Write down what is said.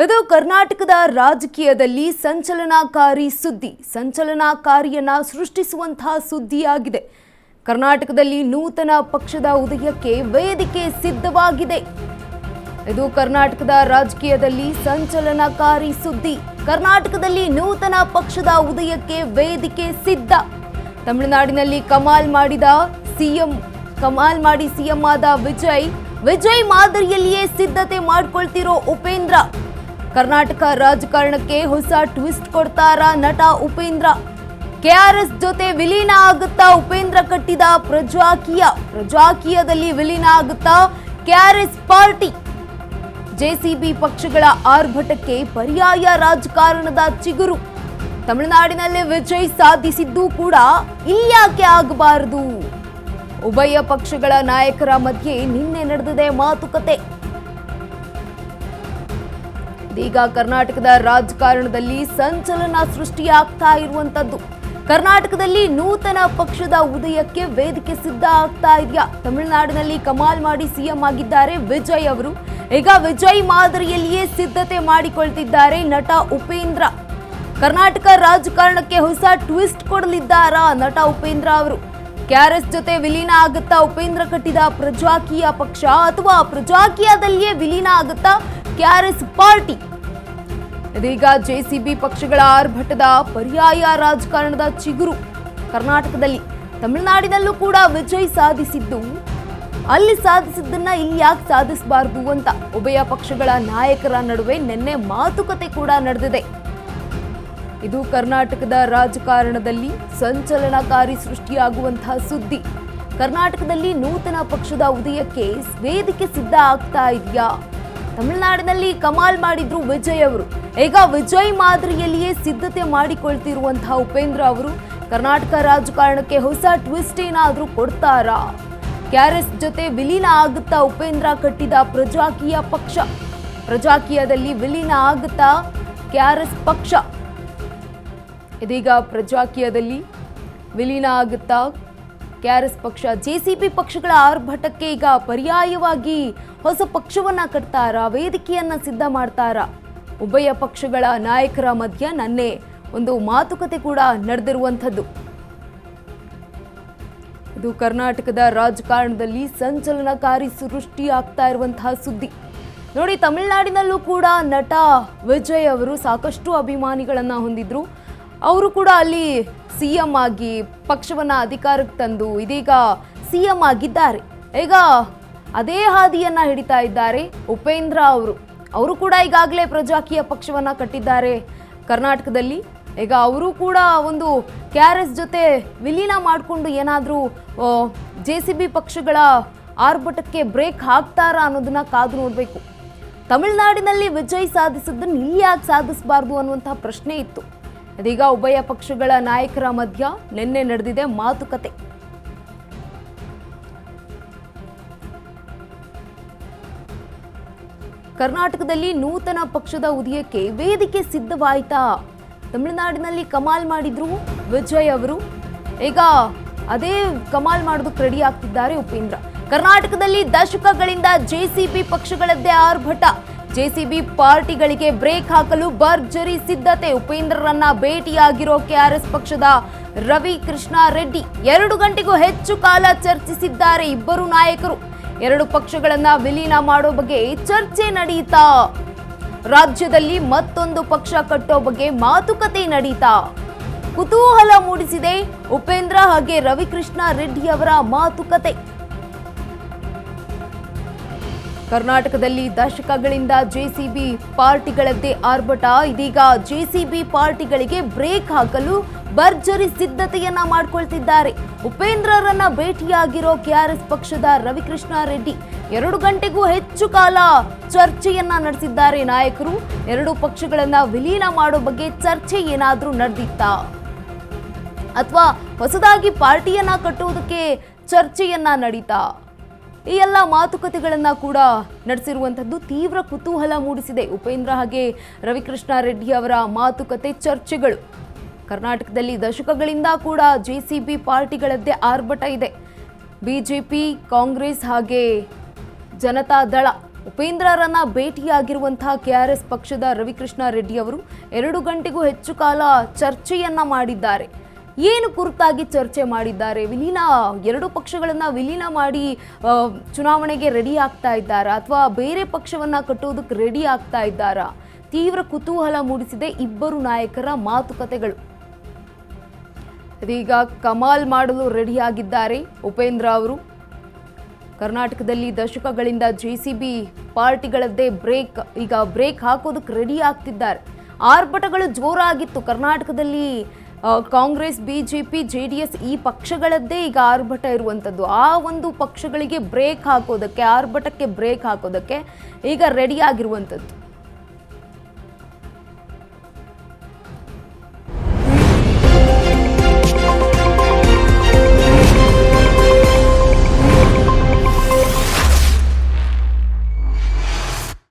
ಇದು ಕರ್ನಾಟಕದ ರಾಜಕೀಯದಲ್ಲಿ ಸಂಚಲನಕಾರಿ ಸುದ್ದಿ, ಸಂಚಲನಕಾರಿಯನ್ನ ಸೃಷ್ಟಿಸುವಂತಹ ಸುದ್ದಿಯಾಗಿದೆ. ಕರ್ನಾಟಕದಲ್ಲಿ ನೂತನ ಪಕ್ಷದ ಉದಯಕ್ಕೆ ವೇದಿಕೆ ಸಿದ್ಧವಾಗಿದೆ. ಇದು ಕರ್ನಾಟಕದ ರಾಜಕೀಯದಲ್ಲಿ ಸಂಚಲನಕಾರಿ ಸುದ್ದಿ. ಕರ್ನಾಟಕದಲ್ಲಿ ನೂತನ ಪಕ್ಷದ ಉದಯಕ್ಕೆ ವೇದಿಕೆ ಸಿದ್ಧ. ತಮಿಳುನಾಡಿನಲ್ಲಿ ಕಮಾಲ್ ಮಾಡಿ ಸಿಎಂ ಆದ ವಿಜಯ್ ಮಾದರಿಯಲ್ಲಿಯೇ ಸಿದ್ಧತೆ ಮಾಡ್ಕೊಳ್ತಿರೋ ಉಪೇಂದ್ರ. ಕರ್ನಾಟಕ ರಾಜಕಾರಣಕ್ಕೆ ಹೊಸ ಟ್ವಿಸ್ಟ್ ಕೊಡ್ತಾರಾ ನಟ ಉಪೇಂದ್ರ? ಕೆಆರ್ಎಸ್ ಜೊತೆ ವಿಲೀನ ಆಗುತ್ತಾ ಉಪೇಂದ್ರ ಕಟ್ಟಿದ ಪ್ರಜಾಕೀಯದಲ್ಲಿ ವಿಲೀನ ಆಗುತ್ತಾ ಕೆಆರ್ಎಸ್ ಪಾರ್ಟಿ? ಜೆಸಿಬಿ ಪಕ್ಷಗಳ ಆರ್ಭಟಕ್ಕೆ ಪರ್ಯಾಯ ರಾಜಕಾರಣದ ಚಿಗುರು. ತಮಿಳುನಾಡಿನಲ್ಲಿ ವಿಜಯ್ ಸಾಧಿಸಿದ್ದು ಕೂಡ ಇಲ್ಯಾಕೆ ಆಗಬಾರದು? ಉಭಯ ಪಕ್ಷಗಳ ನಾಯಕರ ಮಧ್ಯೆ ನಿನ್ನೆ ನಡೆದಿದೆ ಮಾತುಕತೆ. ಇದೀಗ ಕರ್ನಾಟಕದ ರಾಜಕಾರಣದಲ್ಲಿ ಸಂಚಲನ ಸೃಷ್ಟಿಯಾಗ್ತಾ ಇರುವಂತದ್ದು. ಕರ್ನಾಟಕದಲ್ಲಿ ನೂತನ ಪಕ್ಷದ ಉದಯಕ್ಕೆ ವೇದಿಕೆ ಸಿದ್ಧ ಆಗ್ತಾ ಇದೆಯಾ? ತಮಿಳುನಾಡಿನಲ್ಲಿ ಕಮಾಲ್ ಮಾಡಿ ಸಿಎಂ ಆಗಿದ್ದಾರೆ ವಿಜಯ್ ಅವರು. ಈಗ ವಿಜಯ್ ಮಾದರಿಯಲ್ಲಿಯೇ ಸಿದ್ಧತೆ ಮಾಡಿಕೊಳ್ತಿದ್ದಾರೆ ನಟ ಉಪೇಂದ್ರ. ಕರ್ನಾಟಕ ರಾಜಕಾರಣಕ್ಕೆ ಹೊಸ ಟ್ವಿಸ್ಟ್ ಕೊಡಲಿದ್ದಾರಾ ನಟ ಉಪೇಂದ್ರ ಅವರು? ಕೆಆರ್ಎಸ್ ಜೊತೆ ವಿಲೀನ ಆಗುತ್ತಾ ಉಪೇಂದ್ರ ಕಟ್ಟಿದ ಪ್ರಜಾಕೀಯ ಪಕ್ಷ, ಅಥವಾ ಪ್ರಜಾಕೀಯದಲ್ಲಿಯೇ ವಿಲೀನ ಆಗುತ್ತಾ ಕೆಆರ್ಎಸ್ ಪಾರ್ಟಿ? ಇದೀಗ ಜೆಸಿಬಿ ಪಕ್ಷಗಳ ಆರ್ಭಟದ ಪರ್ಯಾಯ ರಾಜಕಾರಣದ ಚಿಗುರು ಕರ್ನಾಟಕದಲ್ಲಿ. ತಮಿಳುನಾಡಿನಲ್ಲೂ ಕೂಡ ವಿಜಯ್ ಸಾಧಿಸಿದ್ದು, ಅಲ್ಲಿ ಸಾಧಿಸಿದ್ದನ್ನ ಇಲ್ಲಿ ಯಾಕೆ ಸಾಧಿಸಬಾರದು ಅಂತ ಉಭಯ ಪಕ್ಷಗಳ ನಾಯಕರ ನಡುವೆ ನಿನ್ನೆ ಮಾತುಕತೆ ಕೂಡ ನಡೆದಿದೆ. ಇದು ಕರ್ನಾಟಕದ ರಾಜಕಾರಣದಲ್ಲಿ ಸಂಚಲನಕಾರಿ ಸೃಷ್ಟಿಯಾಗುವಂತಹ ಸುದ್ದಿ. ಕರ್ನಾಟಕದಲ್ಲಿ ನೂತನ ಪಕ್ಷದ ಉದಯಕ್ಕೆ ವೇದಿಕೆ ಸಿದ್ಧ ಆಗ್ತಾ ಇದೆಯಾ? ತಮಿಳುನಾಡಿನಲ್ಲಿ ಕಮಾಲ್ ಮಾಡಿದ್ರು ವಿಜಯ್ ಅವರು. ಈಗ ವಿಜಯ್ ಮಾದರಿಯಲ್ಲಿಯೇ ಸಿದ್ಧತೆ ಮಾಡಿಕೊಳ್ತಿರುವಂತಹ ಉಪೇಂದ್ರ ಅವರು ಕರ್ನಾಟಕ ರಾಜಕಾರಣಕ್ಕೆ ಹೊಸ ಟ್ವಿಸ್ಟ್ ಏನಾದ್ರೂ ಕೊಡ್ತಾರಾ? ಕೆಆರ್ಎಸ್ ಜೊತೆ ವಿಲೀನ ಆಗುತ್ತಾ ಉಪೇಂದ್ರ ಕಟ್ಟಿದ ಪ್ರಜಾಕೀಯ ಪಕ್ಷ? ಪ್ರಜಾಕೀಯದಲ್ಲಿ ವಿಲೀನ ಆಗುತ್ತಾ ಕೆಆರ್ಎಸ್ ಪಕ್ಷ? ಇದೀಗ ಪ್ರಜಾಕೀಯದಲ್ಲಿ ವಿಲೀನ ಆಗುತ್ತಾ ಕೆಆರ್ಎಸ್ ಪಕ್ಷ? ಜೆಸಿಬಿ ಪಕ್ಷಗಳ ಆರ್ಭಟಕ್ಕೆ ಈಗ ಪರ್ಯಾಯವಾಗಿ ಹೊಸ ಪಕ್ಷವನ್ನ ಕಟ್ತಾರಾ? ವೇದಿಕೆಯನ್ನ ಸಿದ್ಧ ಮಾಡ್ತಾರಾ? ಉಭಯ ಪಕ್ಷಗಳ ನಾಯಕರ ಮಧ್ಯ ನನ್ನೆ ಒಂದು ಮಾತುಕತೆ ಕೂಡ ನಡೆದಿರುವಂಥದ್ದು. ಇದು ಕರ್ನಾಟಕದ ರಾಜಕಾರಣದಲ್ಲಿ ಸಂಚಲನಕಾರಿ ಸೃಷ್ಟಿ ಆಗ್ತಾ ಇರುವಂತಹ ಸುದ್ದಿ. ನೋಡಿ, ತಮಿಳುನಾಡಿನಲ್ಲೂ ಕೂಡ ನಟ ವಿಜಯ್ ಅವರು ಸಾಕಷ್ಟು ಅಭಿಮಾನಿಗಳನ್ನ ಹೊಂದಿದ್ರು. ಅವರು ಕೂಡ ಅಲ್ಲಿ ಸಿಎಂ ಆಗಿ ಪಕ್ಷವನ್ನ ಅಧಿಕಾರಕ್ಕೆ ತಂದು ಇದೀಗ ಸಿಎಂ ಆಗಿದ್ದಾರೆ. ಈಗ ಅದೇ ಹಾದಿಯನ್ನ ಹಿಡಿತಾ ಇದ್ದಾರೆ ಉಪೇಂದ್ರ ಅವರು ಕೂಡ ಈಗಾಗಲೇ ಪ್ರಜಾಕೀಯ ಪಕ್ಷವನ್ನ ಕಟ್ಟಿದ್ದಾರೆ ಕರ್ನಾಟಕದಲ್ಲಿ. ಈಗ ಅವರು ಕೂಡ ಒಂದು ಕೆಆರ್ಎಸ್ ಜೊತೆ ವಿಲೀನ ಮಾಡಿಕೊಂಡು ಏನಾದರೂ ಜೆಸಿಬಿ ಪಕ್ಷಗಳ ಆರ್ಭಟಕ್ಕೆ ಬ್ರೇಕ್ ಹಾಕ್ತಾರಾ ಅನ್ನೋದನ್ನ ಕಾದು ನೋಡಬೇಕು. ತಮಿಳುನಾಡಿನಲ್ಲಿ ವಿಜಯ್ ಸಾಧಿಸಿದ್ದನ್ನು ಇಲ್ಲಿ ಯಾಕೆ ಸಾಧಿಸಬಾರ್ದು ಅನ್ನುವಂತಹ ಪ್ರಶ್ನೆ ಇತ್ತು. ಇದೀಗ ಉಭಯ ಪಕ್ಷಗಳ ನಾಯಕರ ಮಧ್ಯ ನಿನ್ನೆ ನಡೆದಿದೆ ಮಾತುಕತೆ. ಕರ್ನಾಟಕದಲ್ಲಿ ನೂತನ ಪಕ್ಷದ ಉದಯಕ್ಕೆ ವೇದಿಕೆ ಸಿದ್ಧವಾಯ್ತಾ? ತಮಿಳುನಾಡಿನಲ್ಲಿ ಕಮಾಲ್ ಮಾಡಿದ್ರು ವಿಜಯ್ ಅವರು. ಈಗ ಅದೇ ಕಮಾಲ್ ಮಾಡೋದಕ್ಕೆ ರೆಡಿ ಆಗ್ತಿದ್ದಾರೆ ಉಪೇಂದ್ರ. ಕರ್ನಾಟಕದಲ್ಲಿ ದಶಕಗಳಿಂದ ಜೆಸಿಬಿ ಪಕ್ಷಗಳದ್ದೇ ಆರ್ಭಟ. ಜೆಸಿಬಿ ಪಾರ್ಟಿಗಳಿಗೆ ಬ್ರೇಕ್ ಹಾಕಲು ಭರ್ಜರಿ ಸಿದ್ಧತೆ. ಉಪೇಂದ್ರರನ್ನ ಭೇಟಿಯಾಗಿರೋ ಕೆಆರ್ಎಸ್ ಪಕ್ಷದ ರವಿಕೃಷ್ಣ ರೆಡ್ಡಿ 2 ಗಂಟೆಗೂ ಹೆಚ್ಚು ಕಾಲ ಚರ್ಚಿಸಿದ್ದಾರೆ ಇಬ್ಬರು ನಾಯಕರು. 2 ಪಕ್ಷಗಳನ್ನ ವಿಲೀನ ಮಾಡೋ ಬಗ್ಗೆ ಚರ್ಚೆ ನಡೀತಾ, ರಾಜ್ಯದಲ್ಲಿ ಮತ್ತೊಂದು ಪಕ್ಷ ಕಟ್ಟೋ ಬಗ್ಗೆ ಮಾತುಕತೆ ನಡೀತಾ ಕುತೂಹಲ ಮೂಡಿಸಿದೆ ಉಪೇಂದ್ರ ಹಾಗೆ ರವಿಕೃಷ್ಣ ರೆಡ್ಡಿ ಅವರ ಮಾತುಕತೆ. ಕರ್ನಾಟಕದಲ್ಲಿ ದಶಕಗಳಿಂದ ಜೆಸಿಬಿ ಪಾರ್ಟಿಗಳದ್ದೇ ಆರ್ಭಟ. ಇದೀಗ ಜೆಸಿಬಿ ಪಾರ್ಟಿಗಳಿಗೆ ಬ್ರೇಕ್ ಹಾಕಲು ಭರ್ಜರಿ ಸಿದ್ಧತೆಯನ್ನ ಮಾಡ್ಕೊಳ್ತಿದ್ದಾರೆ. ಉಪೇಂದ್ರರನ್ನ ಭೇಟಿಯಾಗಿರೋ ಕೆಆರ್ಎಸ್ ಪಕ್ಷದ ರವಿಕೃಷ್ಣ ರೆಡ್ಡಿ 2 ಗಂಟೆಗೂ ಹೆಚ್ಚು ಕಾಲ ಚರ್ಚೆಯನ್ನ ನಡೆಸಿದ್ದಾರೆ ನಾಯಕರು. 2 ಪಕ್ಷಗಳನ್ನ ವಿಲೀನ ಮಾಡೋ ಬಗ್ಗೆ ಚರ್ಚೆ ಏನಾದ್ರೂ ನಡೆದಿತ್ತಾ, ಅಥವಾ ಹೊಸದಾಗಿ ಪಾರ್ಟಿಯನ್ನ ಕಟ್ಟುವುದಕ್ಕೆ ಚರ್ಚೆಯನ್ನ ನಡೀತಾ? ಈ ಎಲ್ಲ ಮಾತುಕತೆಗಳನ್ನ ಕೂಡ ನಡೆಸಿರುವಂಥದ್ದು ತೀವ್ರ ಕುತೂಹಲ ಮೂಡಿಸಿದೆ ಉಪೇಂದ್ರ ಹಾಗೆ ರವಿಕೃಷ್ಣ ರೆಡ್ಡಿ ಅವರ ಮಾತುಕತೆ ಚರ್ಚೆಗಳು. ಕರ್ನಾಟಕದಲ್ಲಿ ದಶಕಗಳಿಂದ ಕೂಡ ಜೆಸಿಬಿ ಪಾರ್ಟಿಗಳದ್ದೇ ಆರ್ಭಟ ಇದೆ. ಬಿಜೆಪಿ, ಕಾಂಗ್ರೆಸ್ ಹಾಗೆ ಜನತಾದಳ ಉಪೇಂದ್ರರನ್ನ ಭೇಟಿಯಾಗಿರುವಂತಹ ಕೆಆರ್ಎಸ್ ಪಕ್ಷದ ರವಿಕೃಷ್ಣ ರೆಡ್ಡಿ ಅವರು 2 ಗಂಟೆಗೂ ಹೆಚ್ಚು ಕಾಲ ಚರ್ಚೆಯನ್ನ ಮಾಡಿದ್ದಾರೆ. ಏನು ಕುರಿತಾಗಿ ಚರ್ಚೆ ಮಾಡಿದ್ದಾರೆ? ಎರಡು ಪಕ್ಷಗಳನ್ನ ವಿಲೀನ ಮಾಡಿ ಚುನಾವಣೆಗೆ ರೆಡಿ ಆಗ್ತಾ ಇದ್ದಾರಾ ಅಥವಾ ಬೇರೆ ಪಕ್ಷವನ್ನ ಕಟ್ಟೋದಕ್ಕೆ ರೆಡಿ ಆಗ್ತಾ ಇದ್ದಾರಾ? ತೀವ್ರ ಕುತೂಹಲ ಮೂಡಿಸಿದೆ ಇಬ್ಬರು ನಾಯಕರ ಮಾತುಕತೆಗಳು. ಇದೀಗ ಕಮಾಲ್ ಮಾಡಲು ರೆಡಿಯಾಗಿದ್ದಾರೆ ಉಪೇಂದ್ರ ಅವರು. ಕರ್ನಾಟಕದಲ್ಲಿ ದಶಕಗಳಿಂದ ಜೆಸಿಬಿ ಪಾರ್ಟಿಗಳದ್ದೇ ಬ್ರೇಕ್ ಹಾಕೋದಕ್ಕೆ ರೆಡಿ ಆಗ್ತಿದ್ದಾರೆ. ಆರ್ಭಟಗಳು ಜೋರಾಗಿತ್ತು ಕರ್ನಾಟಕದಲ್ಲಿ. ಕಾಂಗ್ರೆಸ್, ಬಿಜೆಪಿ, ಜೆಡಿಎಸ್ ಈ ಪಕ್ಷಗಳದ್ದೇ ಈಗ ಆರ್ಭಟ ಇರುವಂಥದ್ದು. ಆ ಒಂದು ಪಕ್ಷಗಳಿಗೆ ಬ್ರೇಕ್ ಹಾಕೋದಕ್ಕೆ, ಆರ್ಭಟಕ್ಕೆ ಬ್ರೇಕ್ ಹಾಕೋದಕ್ಕೆ ಈಗ ರೆಡಿ ಆಗಿರುವಂಥದ್ದು.